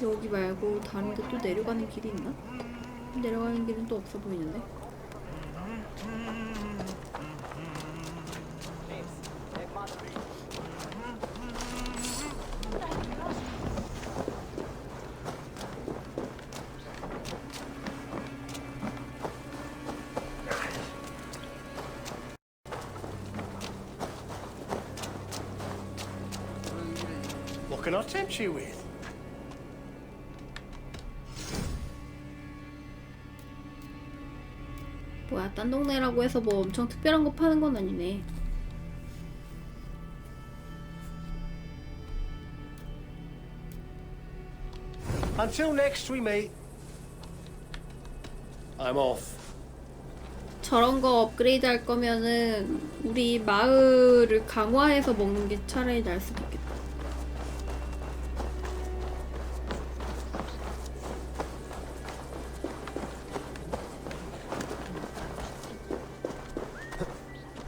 여기 말고 다른 데 또 내려가는 길이 있나? 내려가는 길은 또 없어 보이는데? What can I tempt you with? 뭐야, 딴 동네라고 해서 뭐 엄청 특별한 거 파는 건 아니네. Until next we meet. I'm off. 저런 거 업그레이드 할 거면은 우리 마을을 강화해서 먹는 게 차라리 나을 수도 있겠다.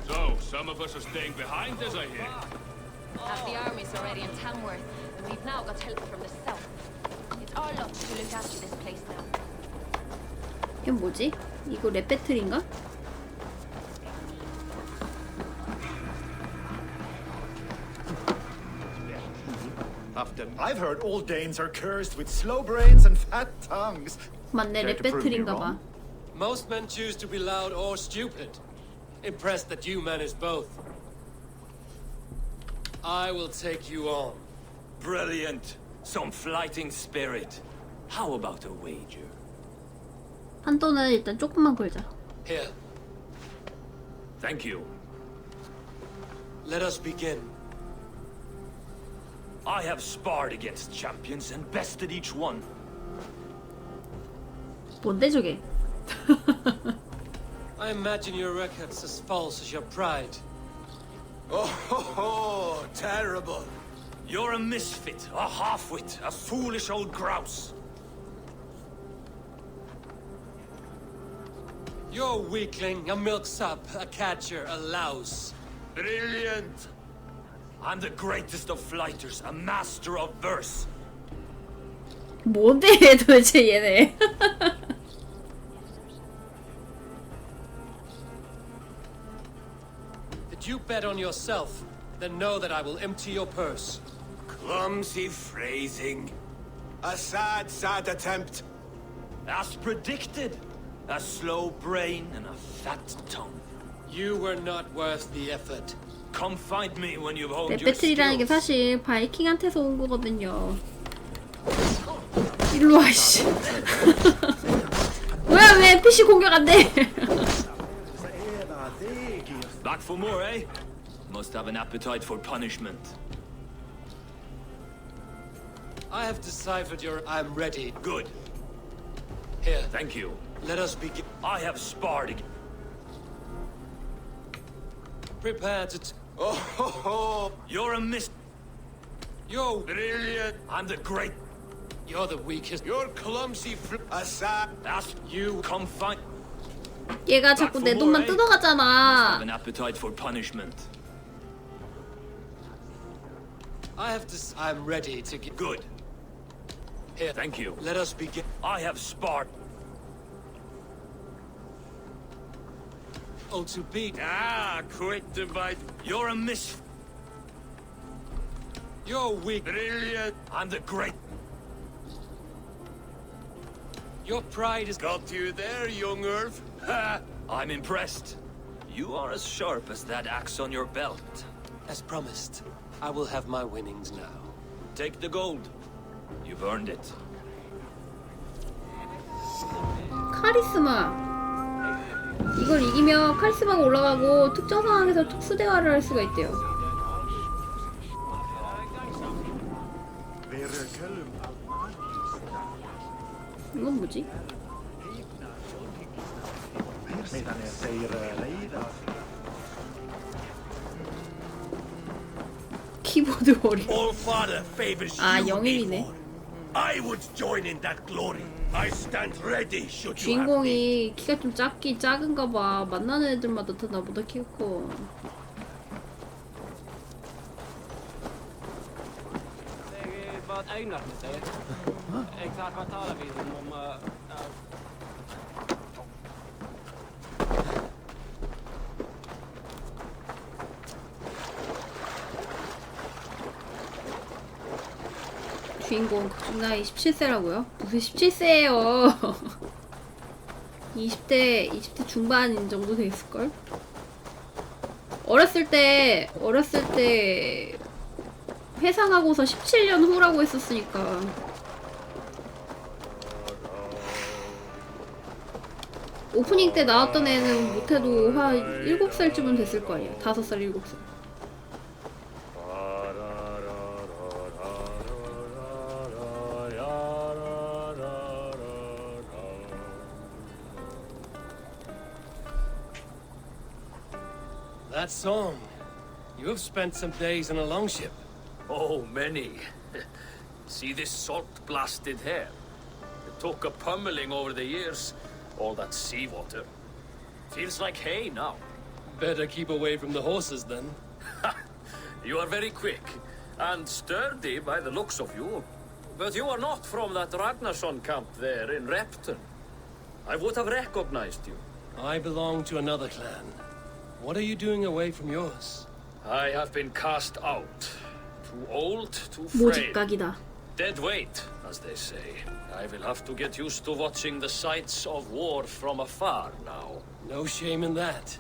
So, some of us are staying behind, as I hear. Half the army's already in Tamworth, and we've now got help from the south. It's our luck to look after this place now. 이건 뭐지? 이거 랩 배틀인가? I've heard all Danes are cursed with slow brains and fat tongues. 맞네, 랩 배틀인가 봐. Most men choose to be loud or stupid. Impressed that you manage both. I will take you on. Brilliant. Some fighting spirit. How about a wager? 한돈은 일단 조금만 걸자. Here, Thank you. let us begin. I have sparred against champions and bested each one. 뭔데 저게? I imagine your record's as false as your pride. Oh, terrible. You're a misfit, a half-wit, a foolish old grouse. You're a weakling, a milksop, a catcher, a louse. Brilliant. I'm the greatest of flighters, a master of verse. 뭔데 도대체 얘네? Did you bet on yourself? Then know that I will empty your purse. Clumsy phrasing. A sad, sad attempt. As predicted. A slow brain and a fat tongue. You were not worth the effort. Come find me when you've honed 랩 your 배틀이라는 게 skills. 사실 바이킹한테서 온 거거든요. 일로 와, 씨. 뭐야, 왜 NPC 공격 안 돼? Back for more, eh? Must have an appetite for punishment. I have deciphered your I'm ready. Good. Here, Thank you. let us begin. I have sparred again. Prepare to... You're a miss. You're... Brilliant. I'm the great. You're the weakest. You're clumsy. A sad. Ask you. Come find. 얘가 자꾸 내 돈만 Have 뜯어가잖아. an appetite for punishment. I have I'm ready to get... Good. Here, Thank you. let us begin. I have sparred. Oh, to beat. Ah, quick to bite. You're a miss. You're weak. Brilliant. I'm the great. Your pride is... Got you there, young Irv. Ha! I'm impressed. You are as sharp as that axe on your belt. As promised, I will have my winnings now. Take the gold. You've earned it. 카리스마. 이걸 이기면 카리스마가 올라가고 특정 상황에서 특수 대화를 할 수가 있대요. 이건 뭐지? 키보드 워리. All father favors 아, you, 영일이네. Eivor. I would join in that glory. I stand ready should you have me. 주인공이 키가 좀 작은가 봐. 만나는 애들마다 다 나보다 키가 커. vad Einar säger. Exakt vad talar vi om? 주인공 극중 나이 17세라고요? 무슨 17세예요? 20대 중반인 정도 됐을걸? 어렸을 때 회상하고서 17년 후라고 했었으니까. 오프닝 때 나왔던 애는 못해도 한 7살쯤은 됐을 거 아니야. 5살, 7살. That song. You have spent some days in a longship. Oh, many. See this salt-blasted hair? It took a pummeling over the years. All that seawater. Feels like hay now. Better keep away from the horses then. You are very quick. And sturdy by the looks of you. But you are not from that Ragnarsson camp there in Repton. I would have recognized you. I belong to another clan. What are you doing away from yours? I have been cast out. Too old, too frail. 모집각이다. Dead weight, as they say. I will have to get used to watching the sights of war from afar now. No shame in that.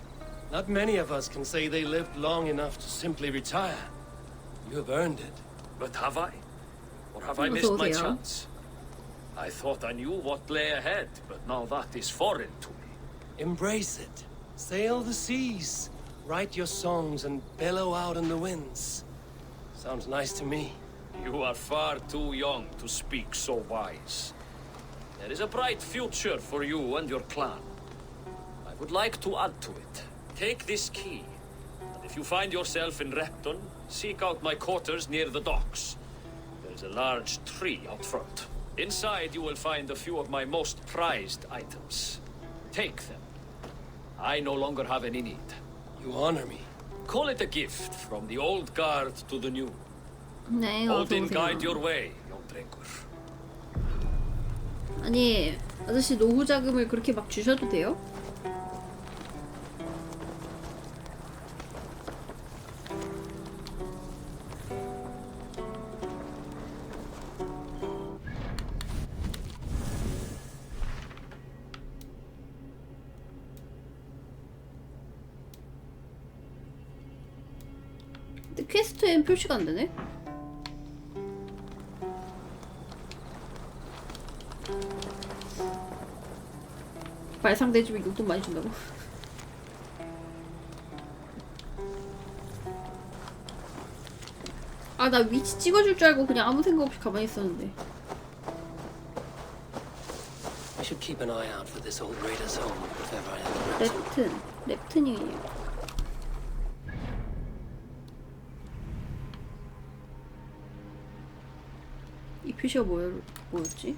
Not many of us can say they lived long enough to simply retire. You have earned it. But have I? Or have I missed my chance? I thought I knew what lay ahead, but now that is foreign to me. Embrace it. Sail the seas. Write your songs and bellow out in the winds. Sounds nice to me. You are far too young to speak so wise. There is a bright future for you and your clan. I would like to add to it. Take this key. And if you find yourself in Repton, seek out my quarters near the docks. There is a large tree out front. Inside you will find a few of my most prized items. Take them. I no longer have any need. You honor me. Call it a gift from the old guard to the new. 네, Odin 어서오세요. guide your way, young drinker. 아니, 아저씨 노후 자금을 그렇게 막 주셔도 돼요? 근데 퀘스트엔 표시가 안 되네? 말상대주면 용돈 많이 준다고? 아, 나 위치 찍어줄 줄 알고 그냥 아무 생각 없이 가만히 있었는데. I should keep an eye out for this old raider's home if ever I am. 랩튼이에요. 이 표시가 뭐였지?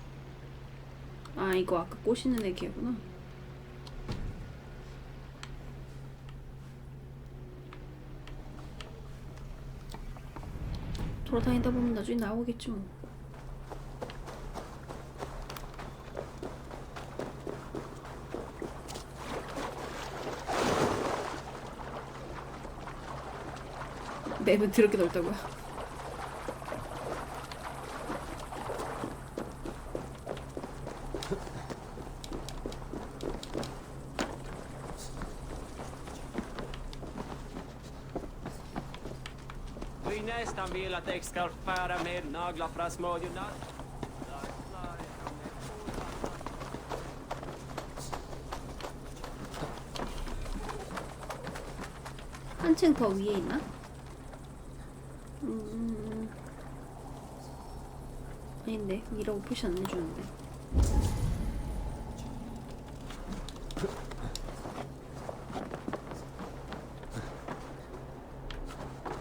아, 이거 아까 꼬시는 애기구나. 돌아다니다 보면 나중에 나오겠지 뭐. 맵은 더럽게 넓다고요? Vi nästan vill att jag ska skära med naglar från smådjurna. 한층 더 위에 있나? 아닌데 위라고 표시 안 해주는데.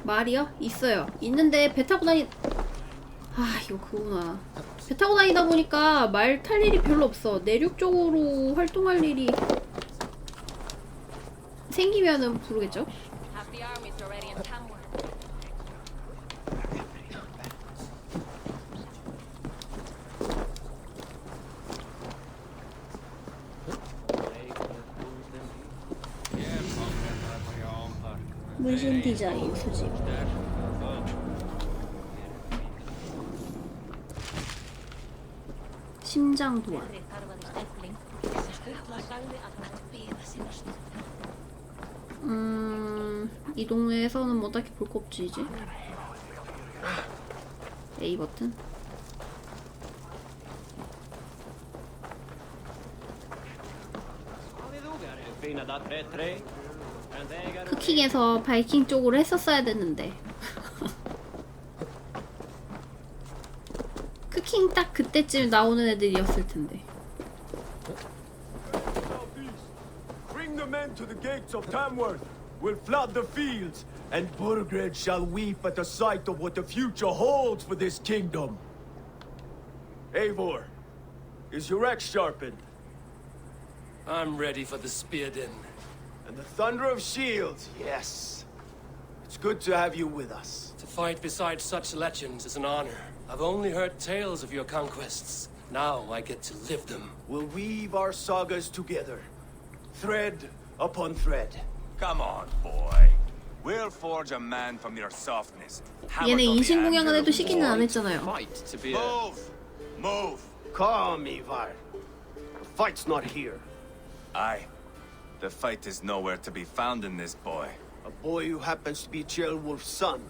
말이요? 있어요. 있는데 배 타고 아, 이거 그거구나. 배 타고 다니다 보니까 말 탈 일이 별로 없어. 내륙 쪽으로 활동할 일이 생기면은 부르겠죠? Half the army's already in Tamworth. 문신 디자인 수집. 심장 도안. 이 동네에서는 뭐 딱히 볼 거 없지 이제. A 버튼. 쿠킹에서 바이킹 쪽으로 했었어야 됐는데. 쿠킹 딱 그때쯤 나오는 애들이었을 텐데. Bring the men to the gates of Tamworth. We'll flood the fields, and Burgred shall weep at the sight of what the future holds for this kingdom. Eivor, is your axe sharpened? I'm ready for the spear din. And the thunder of shields, yes. It's good to have you with us. To fight beside such legends is an honor. I've only heard tales of your conquests. Now I get to live them. We'll weave our sagas together, thread upon thread. Come on, boy. We'll forge a man from your softness. 얘네 인신공양은 해도 시기는 안 했잖아요. Move! Move! Calm, Ivar. The fight's not here. Aye. The fight is nowhere to be found in this boy. A boy who happens to be Ceolwulf's son.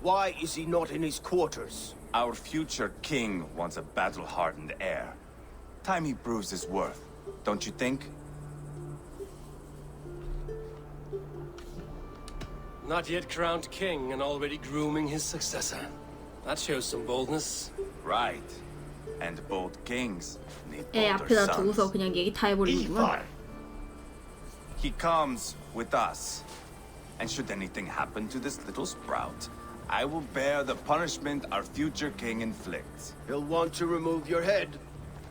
Why is he not in his quarters? Our future king wants a battle-hardened heir. Time he proves his worth, don't you think? Not yet crowned king and already grooming his successor. That shows some boldness. Right. And bold kings need 애 bolder 앞에다 두고서 sons. 그냥 얘기 다 해버리는구나. Ivar! He comes with us. And should anything happen to this little sprout, I will bear the punishment our future king inflicts. He'll want to remove your head.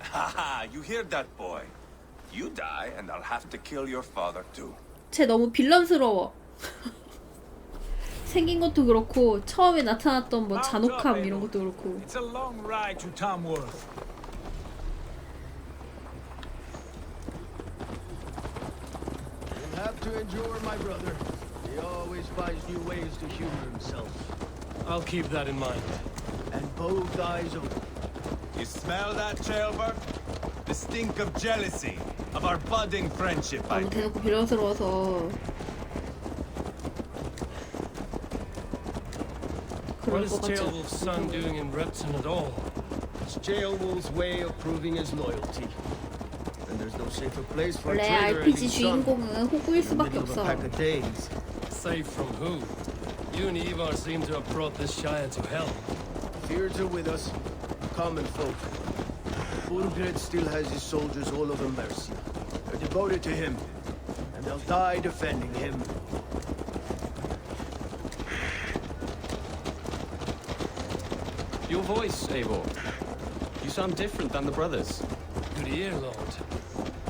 Haha, you hear that, boy? You die, and I'll have to kill your father too. 쟤 너무 빌런스러워. 생긴 것도 그렇고 처음에 나타났던 뭐 잔혹함 이런 것도 그렇고. It's a long ride to Tamworth. You'll have to endure, my brother. He always finds new ways to humor himself. I'll keep that in mind. And both eyes open. You smell that, Ceolbert? The stink of jealousy, of our budding friendship, I 너무 think. 대놓고 빌런스러워서 What 그럴 is 것 같지 Ceolwulf's son doing in Repton at all? It's Ceolwulf's way of proving his loyalty. And there's no safer place for a 원래 traitor and RPG his son 주인공은 호구일 in the 수밖에 middle of a 없어. pack of Danes. Safe from who? You and Ivar seem to have brought this Shire to hell. Fears are with us, common folk. Burgred still has his soldiers all over Mercia. They're devoted to him, and they'll die defending him. Your voice, Eivor. You sound different than the brothers. Good ear, Lord.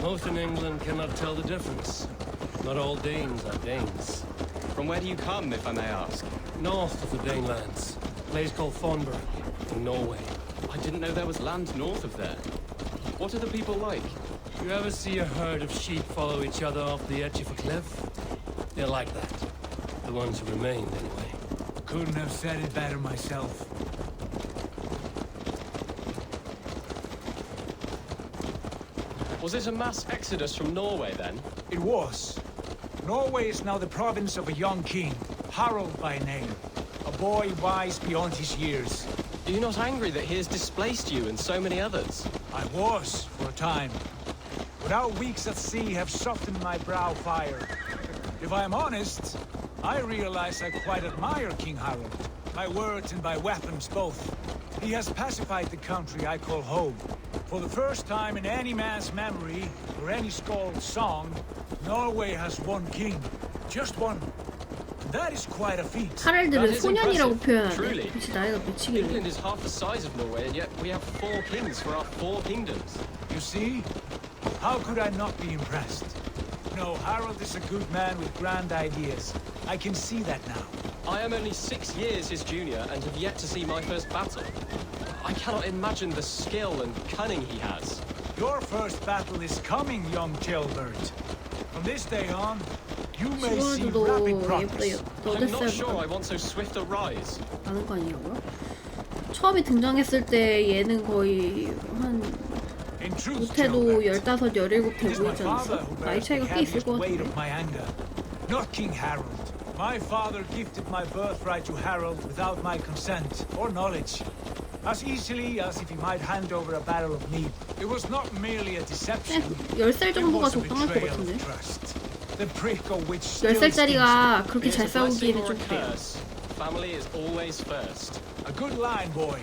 Most in England cannot tell the difference. Not all Danes are Danes. From where do you come, if I may ask? North of the Danelands, a place called Thornburg, in Norway. I didn't know there was land north of there. What are the people like? You ever see a herd of sheep follow each other off the edge of a cliff? They're like that. The ones who remained, anyway. Couldn't have said it better myself. Was it a mass exodus from Norway, then? It was. Norway is now the province of a young king, Harald by name. A boy wise beyond his years. Are you not angry that he has displaced you and so many others? I was, for a time. But our weeks at sea have softened my brow fire. If I am honest, I realize I quite admire King Harald. By words and by weapons both. He has pacified the country I call home. For the first time in any man's memory, or any skald's song, Norway has one king. Just one. That is quite a feat. 하랄드를 소년이라고 표현하네. Truly. 도대체 나이가 몇이길래. England is half the size of Norway, and yet we have 4 kings for our 4 kingdoms. You see? How could I not be impressed? No, Harald is a good man with grand ideas. I can see that now. I am only 6 years his junior and have yet to see my first battle. I cannot imagine the skill and cunning he has. Your first battle is coming, young Ceolbert. From this day on, You may see 시골드도 rapid 얘보다 progress. 더 I'm not 됐어요. sure I want so swift a rise. 많은 거 아니냐고요? 처음에 등장했을 때 얘는 거의 한 In truth, 못해도 Joe, 15, 17돼 it is my 보이지 father 않았어? who 나이 bears the 차이가 꽤 있을 heaviest 것 weight 같은데? of my anger, not King Harold. My father gifted my birthright to Harold without my consent or knowledge, as easily as if he might hand over a barrel of meat. It was not merely a deception. 10살 It 정도가 was a 적당할 것 betrayal 같은데? of trust. The prick of which still 10살짜리가 stings 그렇게 It's 잘 a blessing 싸우기에는 or 좀 a 그래요. curse. Family is always first. me. A good line, boy.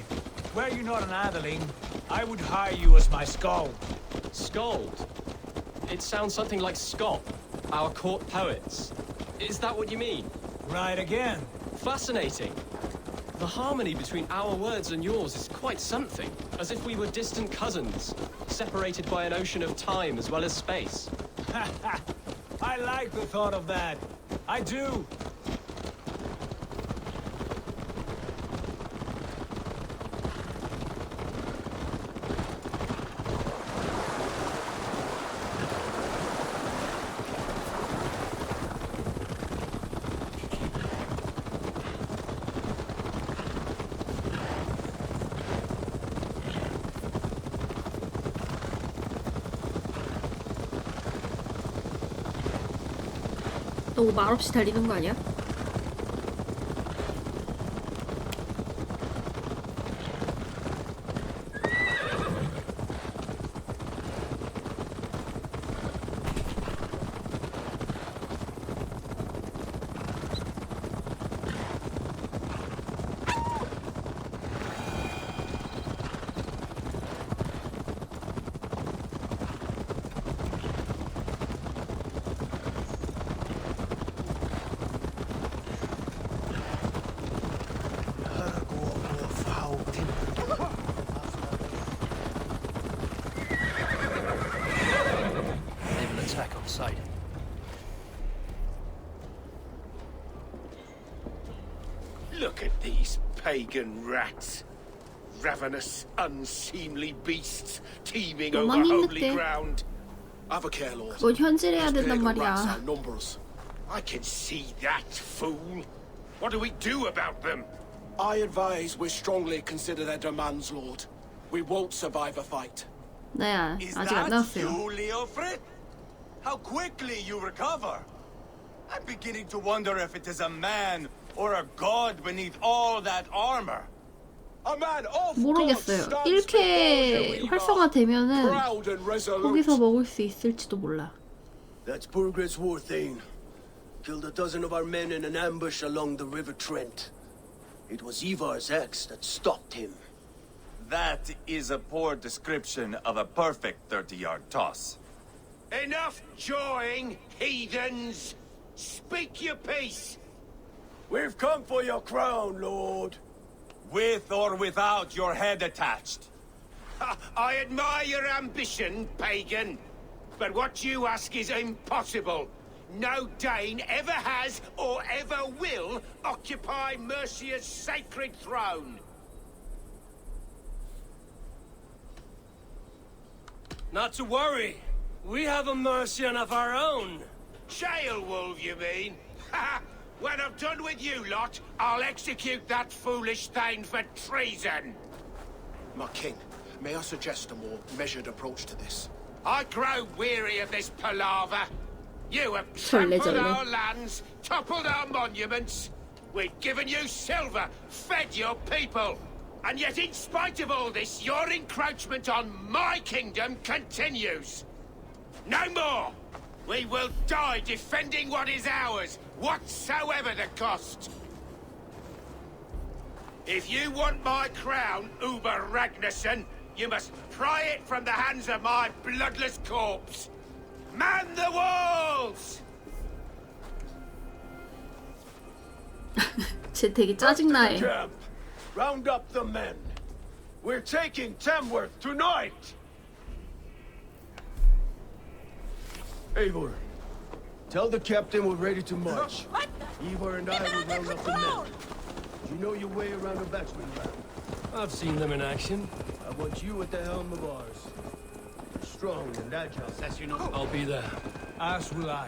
Were you not an atheling, I would hire you as my skull. Scold. It sounds something like Scott, our court poets. Is that what you mean? Right again. Fascinating. The harmony between our words and yours is quite something. As if we were distant cousins, separated by an ocean of time as well as space. I like the thought of that. I do. 너무 말없이 달리는 거 아니야? Naval attack on sight. Look at these pagan rats. Ravenous, unseemly beasts teeming over 너만 holy 힘냈대. ground. Have a care, Lord. 그건 현질해야 These 된단 pagan rats 말이야. outnumber us. I can see that, fool. What do we do about them? I advise we strongly consider their demands, Lord. We won't survive a fight. 네, Is 아직 안 that 나왔어요. you, Leofrid? How quickly you recover! I'm beginning to wonder if it is a man or a god beneath all that armor. A man of 모르겠어요. God stands before 1캐 you, 활성화되면은 proud and resolute. 거기서 먹을 수 있을지도 몰라. That's Burgred's war, Thane. Killed a dozen of our men in an ambush along the River Trent. It was Ivar's axe that stopped him. That is a poor description of a perfect 30-yard toss. Enough jawing, heathens! Speak your piece! We've come for your crown, Lord. With or without your head attached. Ha, I admire your ambition, pagan. But what you ask is impossible. No Dane ever has or ever will occupy Mercia's sacred throne. Not to worry. We have a Mercian of our own. Jailwolf, you mean? Ha! When I'm done with you lot, I'll execute that foolish Thane for treason. My king, may I suggest a more measured approach to this? I grow weary of this palaver. You have trampled our lands, toppled our monuments. We've given you silver, fed your people. And yet, in spite of all this, your encroachment on my kingdom continues. No more! We will die defending what is ours, whatsoever the cost. If you want my crown, Uber Ragnarsson, you must pry it from the hands of my bloodless corpse. Man the walls! 쟤 되게 짜증나해. Camp, round up the men. We're taking Tamworth tonight. Eivor, tell the captain we're ready to march. Eivor and I will round up the men. You know your way around a batsman round. I've seen them in action. I want you at the helm of ours. Strong and agile. I'll be there. As will I.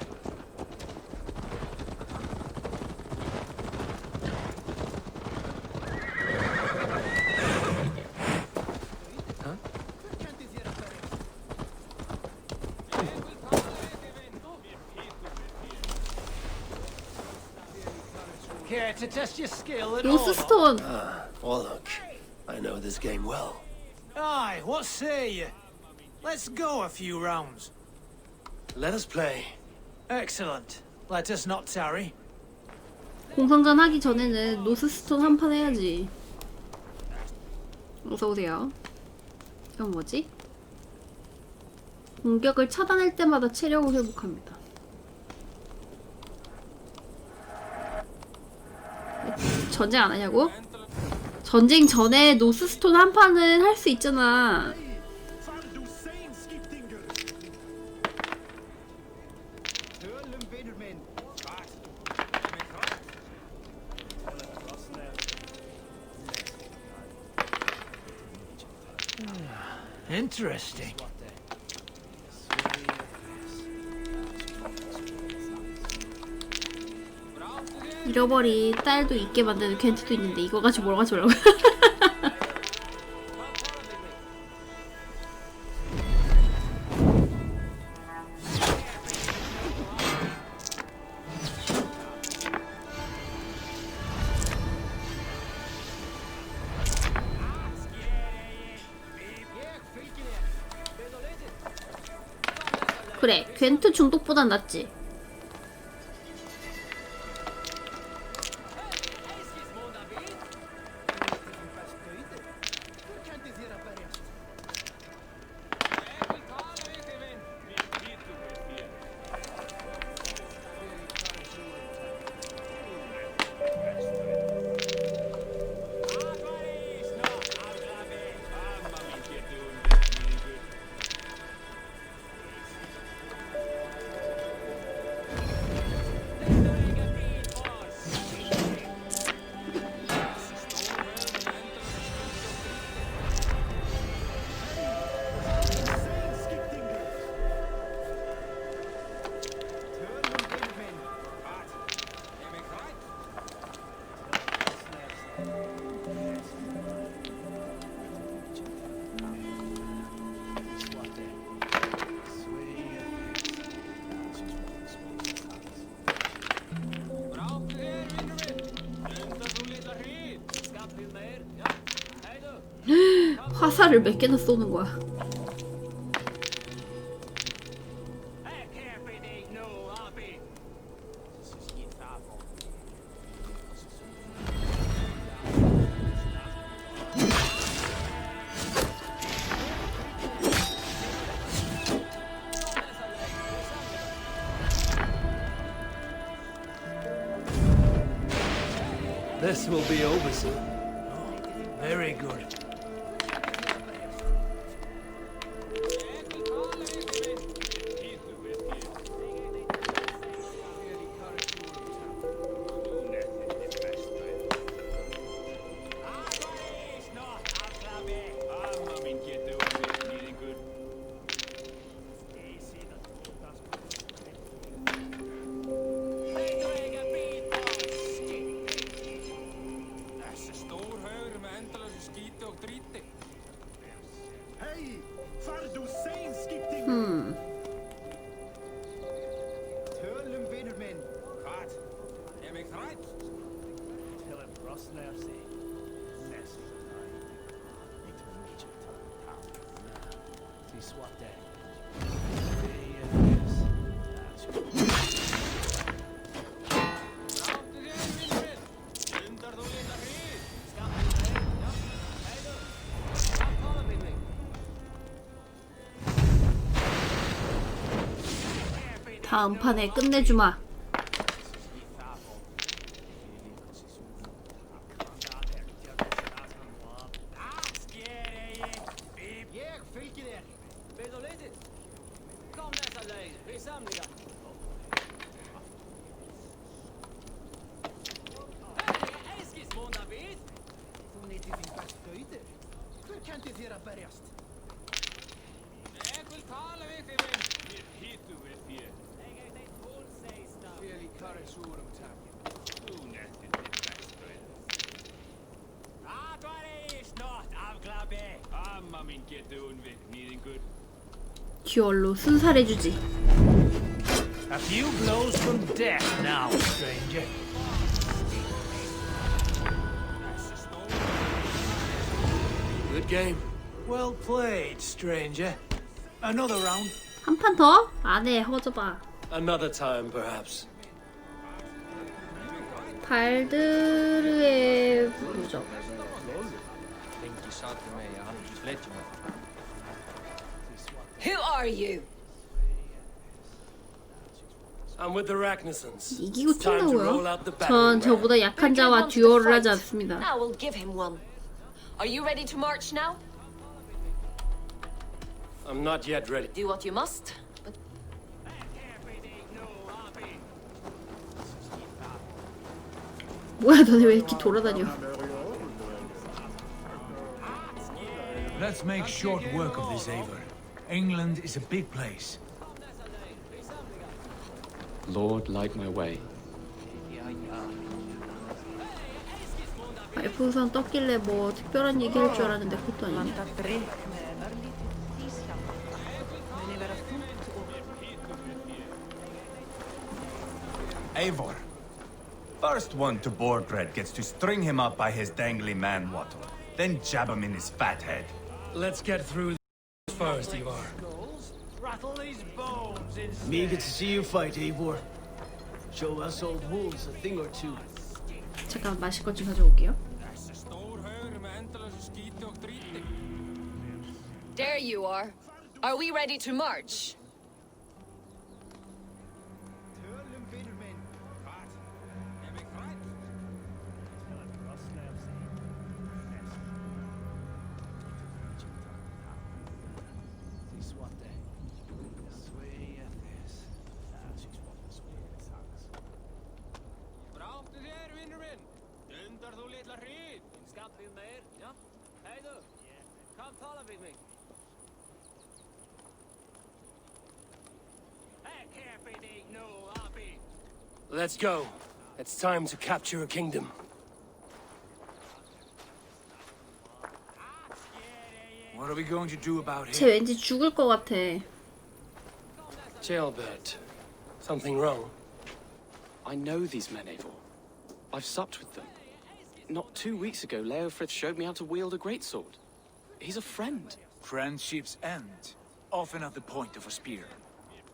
care to test your skill at all? 로스스톤. Well, look, I know this game well. Aye, what say you? Let's go a few rounds. Let us play. Excellent. Let us not tarry. 공성전 하기 전에는 노스스톤 한 판 해야지. 어서오세요. 이건 뭐지? 공격을 차단할 때마다 체력을 회복합니다. 전쟁 안 하냐고? 전쟁 전에 노스스톤 한 판은 할 수 있잖아. Interesting. 잃어버린 딸도 있게 만드는 겐트도 있는데 이거 가지고 뭘 가져오려고. 그래, 겐트 중독보단 낫지. 화살을 몇 개나 쏘는 거야. This will be over soon. Very good. 다음 판에 끝내주마. 듀얼로 순살해주지. A few blows from death now, stranger. Good game. Well played, stranger. Another round. 한 판 더? 안 해, 허접아. Another time, perhaps. 발드르의 부르죠. Who are you? I'm with the Ragnarsons. 이기고 It's time to roll 튄다고요? out the 전 battle. 저보다 약한 자와 듀얼을 하지 않습니다. Now we'll give him one. Are you ready to march now? I'm not yet ready. Do what you must, but 뭐야, 너네 왜 이렇게 돌아다녀? Let's make short work of this, Eivor. England is a big place. Lord, light my way. 말풍선 떴길래 뭐 특별한 얘기 할 줄 알았는데 그것도 아니네. Eivor. First one to Borgred gets to string him up by his dangly man-wattle, then jab him in his fat head. Let's get through this first, Ivar. Eager to see you fight, Eivor. Show us old wolves a thing or two. 잠깐 마실 것 좀 가져올게요. there you are. Are we ready to march? Let's go. It's time to capture a kingdom. What are we going to do about 쟤 him? 왠지 죽을 것 같아. Jailbird. Something wrong? I know these men, Eivor. I've supped with them. Not 2 weeks ago, Leofrith showed me how to wield a greatsword. He's a friend. Friendships end, often at the point of a spear.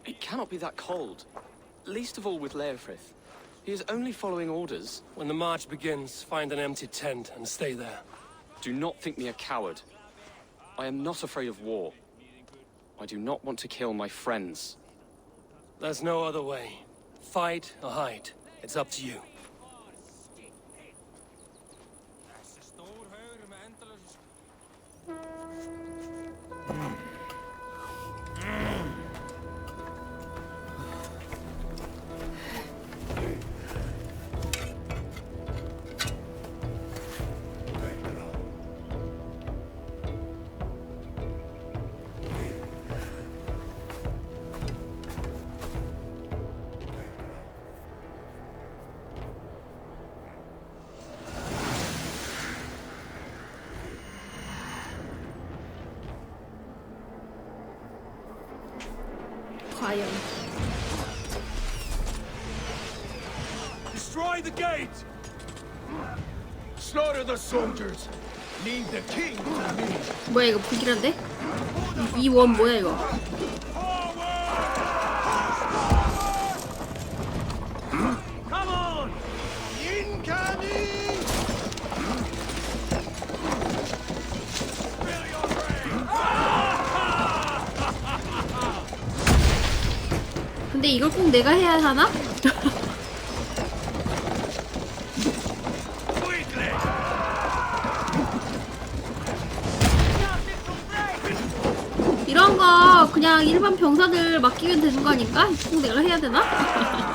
It cannot be that cold. Least of all with Leofrith. He is only following orders. When the march begins, find an empty tent and stay there. Do not think me a coward. I am not afraid of war. I do not want to kill my friends. There's no other way. Fight or hide. It's up to you. 과연. Destroy the gate! Slaughter the soldiers! Leave the king to me! 뭐야 이거 불길한데? 이 원 뭐야 이거? Come on! Incoming! 근데 이걸 꼭 내가 해야 하나? 이런 거 그냥 일반 병사들 맡기면 되는 거 아닌가? 꼭 내가 해야 되나?